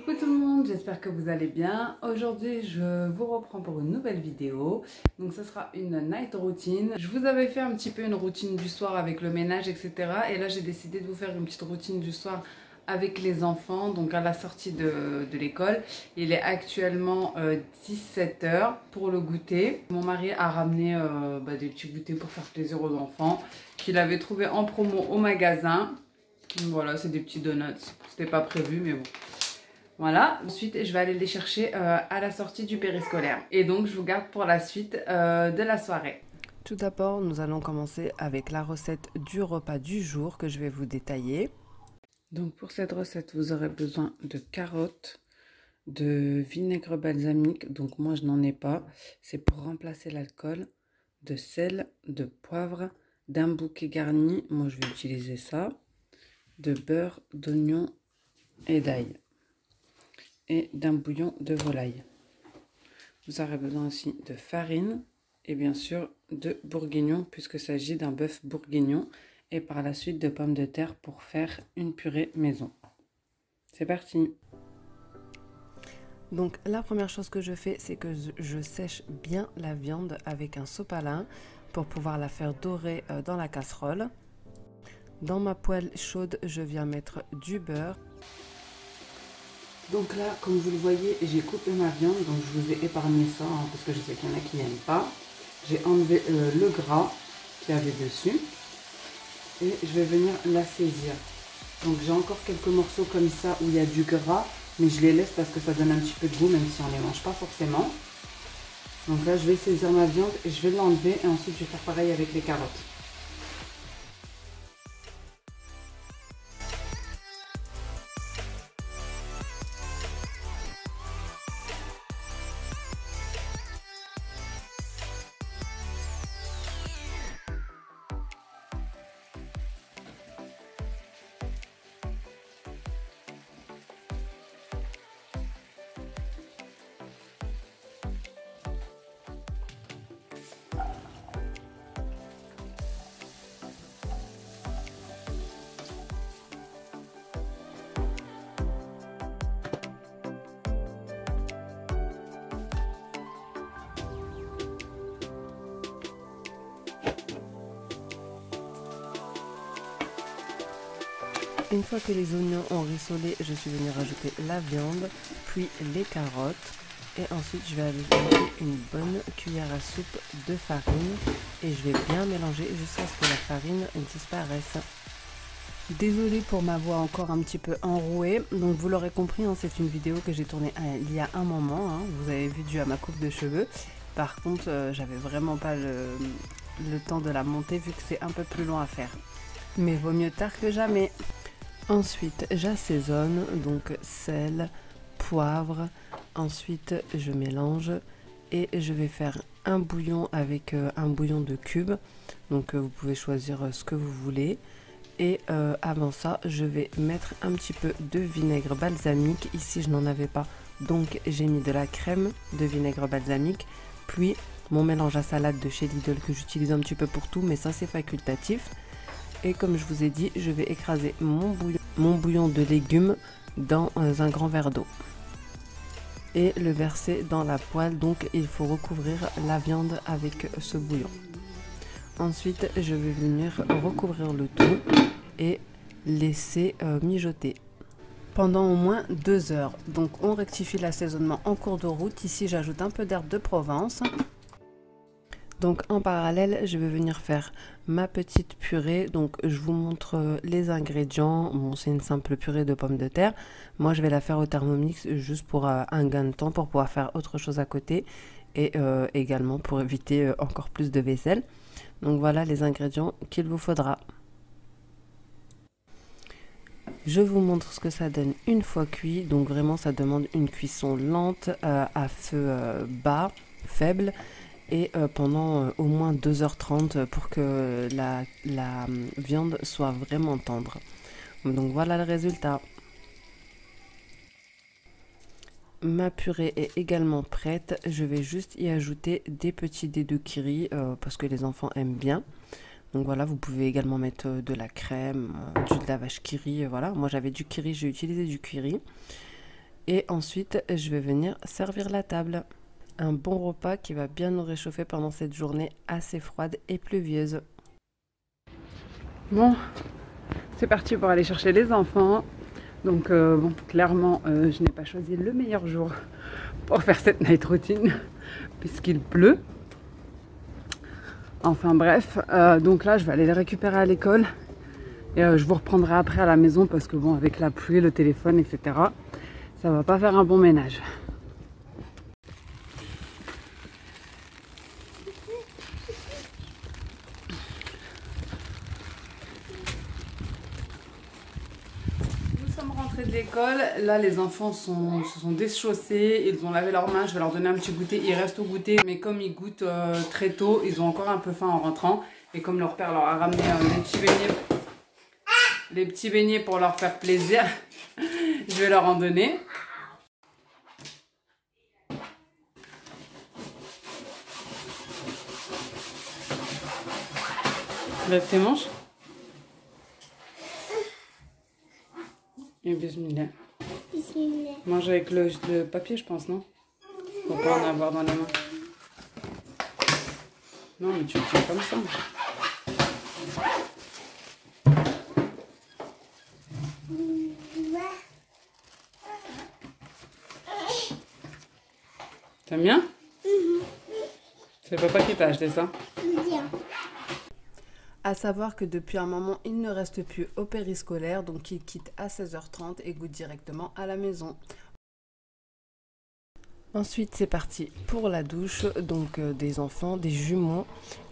Coucou tout le monde, j'espère que vous allez bien. Aujourd'hui, je vous reprends pour une nouvelle vidéo. Donc, ce sera une night routine. Je vous avais fait un petit peu une routine du soir avec le ménage, etc. Et là, j'ai décidé de vous faire une petite routine du soir avec les enfants, donc à la sortie de l'école. Il est actuellement 17 h pour le goûter. Mon mari a ramené des petits goûters pour faire plaisir aux enfants qu'il avait trouvé en promo au magasin. Voilà, c'est des petits donuts. C'était pas prévu, mais bon. Voilà, ensuite je vais aller les chercher à la sortie du périscolaire. Et donc je vous garde pour la suite de la soirée. Tout d'abord, nous allons commencer avec la recette du repas du jour que je vais vous détailler. Donc pour cette recette, vous aurez besoin de carottes, de vinaigre balsamique, donc moi je n'en ai pas, c'est pour remplacer l'alcool, de sel, de poivre, d'un bouquet garni, moi je vais utiliser ça, de beurre, d'oignon et d'ail, et d'un bouillon de volaille. Vous aurez besoin aussi de farine et bien sûr de bourguignon puisqu'il s'agit d'un bœuf bourguignon, et par la suite de pommes de terre pour faire une purée maison. C'est parti. Donc la première chose que je fais, c'est que je sèche bien la viande avec un sopalin pour pouvoir la faire dorer dans la casserole. Dans ma poêle chaude, je viens mettre du beurre. Donc là, comme vous le voyez, j'ai coupé ma viande, donc je vous ai épargné ça, parce que je sais qu'il y en a qui n'aiment pas. J'ai enlevé le gras qu'il y avait dessus et je vais venir la saisir. Donc j'ai encore quelques morceaux comme ça où il y a du gras, mais je les laisse parce que ça donne un petit peu de goût, même si on ne les mange pas forcément. Donc là, je vais saisir ma viande et je vais l'enlever, et ensuite je vais faire pareil avec les carottes. Une fois que les oignons ont rissolé, je suis venue rajouter la viande, puis les carottes. Et ensuite, je vais ajouter une bonne cuillère à soupe de farine. Et je vais bien mélanger jusqu'à ce que la farine disparaisse. Désolée pour ma voix encore un petit peu enrouée. Donc vous l'aurez compris, hein, c'est une vidéo que j'ai tournée il y a un moment. Hein, vous avez vu dû à ma coupe de cheveux. Par contre, j'avais vraiment pas le temps de la monter vu que c'est un peu plus long à faire. Mais vaut mieux tard que jamais. Ensuite, j'assaisonne, donc sel, poivre. Ensuite, je mélange et je vais faire un bouillon avec un bouillon de cube. Donc, vous pouvez choisir ce que vous voulez. Et avant ça, je vais mettre un petit peu de vinaigre balsamique. Ici, je n'en avais pas, donc j'ai mis de la crème de vinaigre balsamique. Puis, mon mélange à salade de chez Lidl que j'utilise un petit peu pour tout, mais ça, c'est facultatif. Et comme je vous ai dit, je vais écraser mon bouillon de légumes dans un grand verre d'eau et le verser dans la poêle. Donc il faut recouvrir la viande avec ce bouillon. Ensuite, je vais venir recouvrir le tout et laisser mijoter pendant au moins 2 heures. Donc on rectifie l'assaisonnement en cours de route. Ici, j'ajoute un peu d'herbe de Provence. Donc en parallèle, je vais venir faire ma petite purée. Donc je vous montre les ingrédients. Bon, c'est une simple purée de pommes de terre. Moi, je vais la faire au Thermomix juste pour un gain de temps, pour pouvoir faire autre chose à côté. Et également pour éviter encore plus de vaisselle. Donc voilà les ingrédients qu'il vous faudra. Je vous montre ce que ça donne une fois cuit. Donc vraiment, ça demande une cuisson lente à feu bas, faible. Et pendant au moins 2h30 pour que la viande soit vraiment tendre. Donc voilà le résultat. Ma purée est également prête. Je vais juste y ajouter des petits dés de curry parce que les enfants aiment bien. Donc voilà, vous pouvez également mettre de la crème, du lait de vache curry. Voilà, moi j'avais du curry, j'ai utilisé du curry. Et ensuite, je vais venir servir la table. Un bon repas qui va bien nous réchauffer pendant cette journée assez froide et pluvieuse. Bon, c'est parti pour aller chercher les enfants. Donc bon, clairement, je n'ai pas choisi le meilleur jour pour faire cette night routine puisqu'il pleut. Enfin bref, donc là je vais aller les récupérer à l'école et je vous reprendrai après à la maison parce que bon, avec la pluie, le téléphone, etc., ça va pas faire un bon ménage. Nous sommes rentrés de l'école, là les enfants se sont déchaussés, ils ont lavé leurs mains, je vais leur donner un petit goûter, ils restent au goûter, mais comme ils goûtent très tôt, ils ont encore un peu faim en rentrant, et comme leur père leur a ramené les petits beignets pour leur faire plaisir, je vais leur en donner. Lève tes manches. Et bismillah. Bismillah. Mange avec le papier, je pense, non? Faut pas en avoir dans les mains. Non, mais tu le tiens comme ça. T'aimes bien? C'est papa qui t'a acheté ça? Bien. À savoir que depuis un moment, il ne reste plus au périscolaire, donc il quitte à 16h30 et goûte directement à la maison. Ensuite, c'est parti pour la douche, donc des enfants, des jumeaux.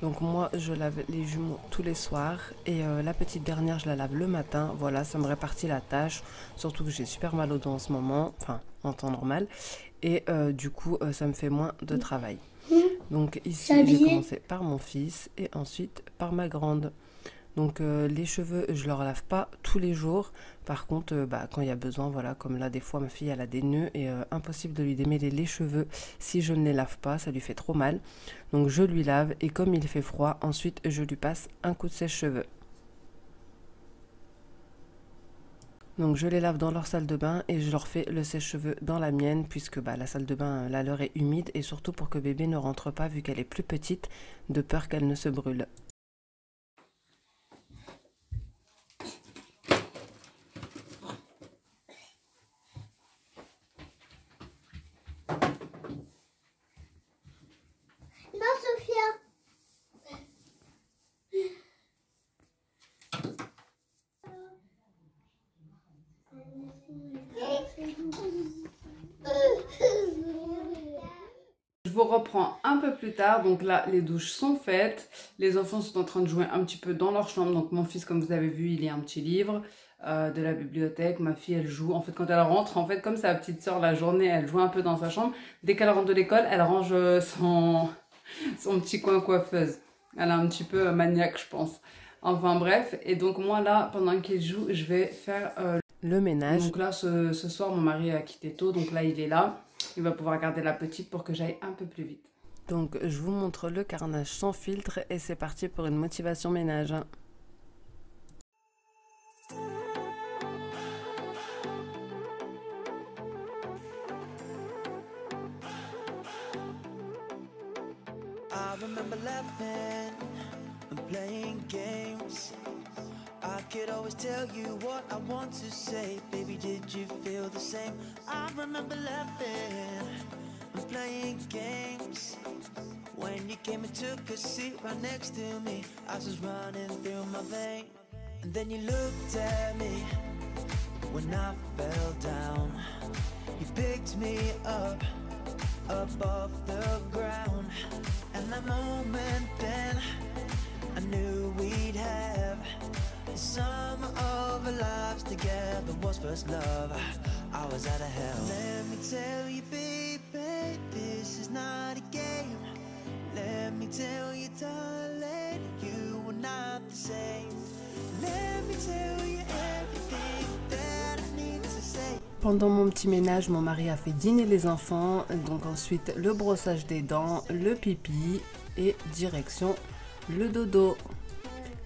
Donc moi, je lave les jumeaux tous les soirs et la petite dernière, je la lave le matin. Voilà, ça me répartit la tâche, surtout que j'ai super mal aux dents en ce moment, enfin en temps normal. Et du coup, ça me fait moins de travail. Donc ici, j'ai commencé par mon fils et ensuite par ma grande. Donc les cheveux, je leur lave pas tous les jours. Par contre, quand il y a besoin, voilà, comme là, des fois, ma fille, elle a des nœuds et impossible de lui démêler les cheveux si je ne les lave pas, ça lui fait trop mal. Donc je lui lave et comme il fait froid, ensuite, je lui passe un coup de sèche-cheveux. Donc je les lave dans leur salle de bain et je leur fais le sèche-cheveux dans la mienne puisque la salle de bain, la leur est humide et surtout pour que bébé ne rentre pas vu qu'elle est plus petite, de peur qu'elle ne se brûle. Non, Sophia. Je vous reprends un peu plus tard. Donc là, les douches sont faites. Les enfants sont en train de jouer un petit peu dans leur chambre. Donc mon fils, comme vous avez vu, il lit un petit livre de la bibliothèque. Ma fille, elle joue. En fait, quand elle rentre, en fait, comme sa petite soeur, la journée, elle joue un peu dans sa chambre. Dès qu'elle rentre de l'école, elle range son petit coin coiffeuse. Elle est un petit peu maniaque, je pense. Enfin bref. Et donc moi, là, pendant qu'il joue, je vais faire le ménage. Donc là, ce soir, mon mari a quitté tôt. Donc là, il est là. Il va pouvoir garder la petite pour que j'aille un peu plus vite. Donc je vous montre le carnage sans filtre et c'est parti pour une motivation ménage. I remember laughing and playing games. I could always tell you what I want to say. Baby, did you feel the same? I remember laughing and playing games. When you came and took a seat right next to me, I was running through my veins. And then you looked at me when I fell down. You picked me up above the ground. And that moment then, I knew we'd have the sum of our lives together was first love. I was out of hell. Let me tell you, baby, this is not a game. Let me tell you, darling, you were not the same. Let me tell you everything that I need to say. Pendant mon petit ménage, mon mari a fait dîner les enfants, donc ensuite le brossage des dents, le pipi et direction le dodo.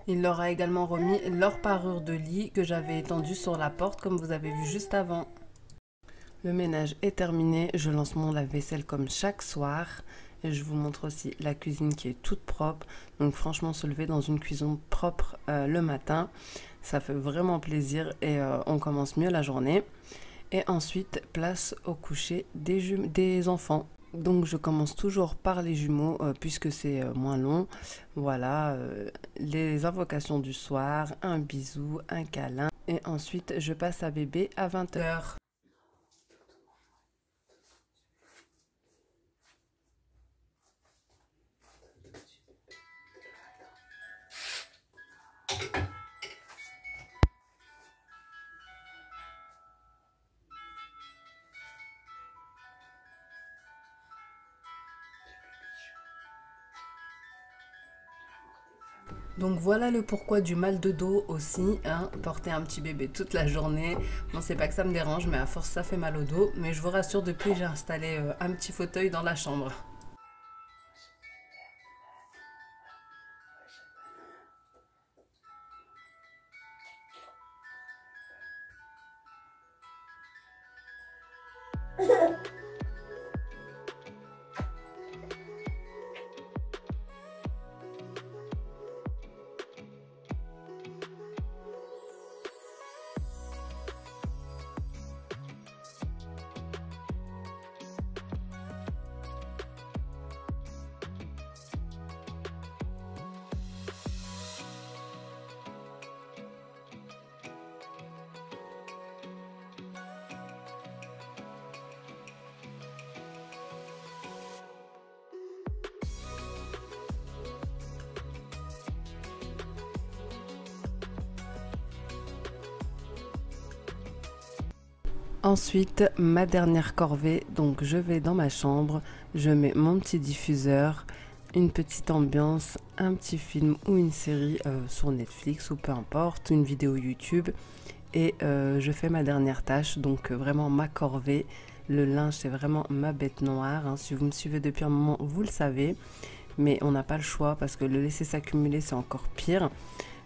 Il leur a également remis leur parure de lit que j'avais étendue sur la porte comme vous avez vu juste avant. Le ménage est terminé, je lance mon lave-vaisselle comme chaque soir. Et je vous montre aussi la cuisine qui est toute propre. Donc franchement, se lever dans une cuisine propre le matin, ça fait vraiment plaisir et on commence mieux la journée. Et ensuite, place au coucher des enfants. Donc je commence toujours par les jumeaux puisque c'est moins long. Voilà, les invocations du soir, un bisou, un câlin. Et ensuite, je passe à bébé à 20 h. Donc voilà le pourquoi du mal de dos aussi, hein, porter un petit bébé toute la journée. Bon, c'est pas que ça me dérange, mais à force ça fait mal au dos. Mais je vous rassure, depuis j'ai installé un petit fauteuil dans la chambre. Ensuite, ma dernière corvée, donc je vais dans ma chambre, je mets mon petit diffuseur, une petite ambiance, un petit film ou une série sur Netflix ou peu importe, une vidéo YouTube et je fais ma dernière tâche, donc vraiment ma corvée. Le linge, c'est vraiment ma bête noire, hein. Si vous me suivez depuis un moment, vous le savez, mais on n'a pas le choix parce que le laisser s'accumuler, c'est encore pire.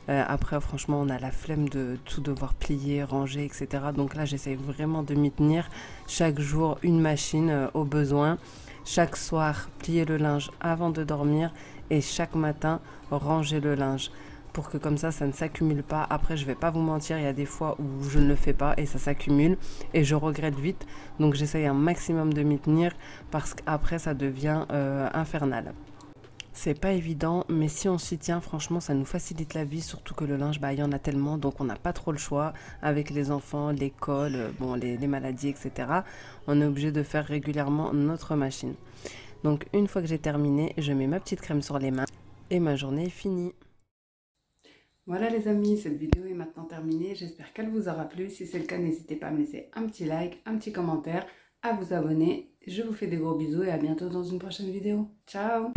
Après, franchement, on a la flemme de tout devoir plier, ranger, etc. Donc là, j'essaie vraiment de m'y tenir. Chaque jour, une machine au besoin. Chaque soir, plier le linge avant de dormir. Et chaque matin, ranger le linge. Pour que comme ça ne s'accumule pas. Après, je vais pas vous mentir, il y a des fois où je ne le fais pas et ça s'accumule. Et je regrette vite. Donc j'essaye un maximum de m'y tenir parce qu'après, ça devient infernal. C'est pas évident, mais si on s'y tient, franchement, ça nous facilite la vie, surtout que le linge, bah, il y en a tellement, donc on n'a pas trop le choix. Avec les enfants, l'école, bon, les maladies, etc. On est obligé de faire régulièrement notre machine. Donc, une fois que j'ai terminé, je mets ma petite crème sur les mains et ma journée est finie. Voilà les amis, cette vidéo est maintenant terminée. J'espère qu'elle vous aura plu. Si c'est le cas, n'hésitez pas à me laisser un petit like, un petit commentaire, à vous abonner. Je vous fais des gros bisous et à bientôt dans une prochaine vidéo. Ciao!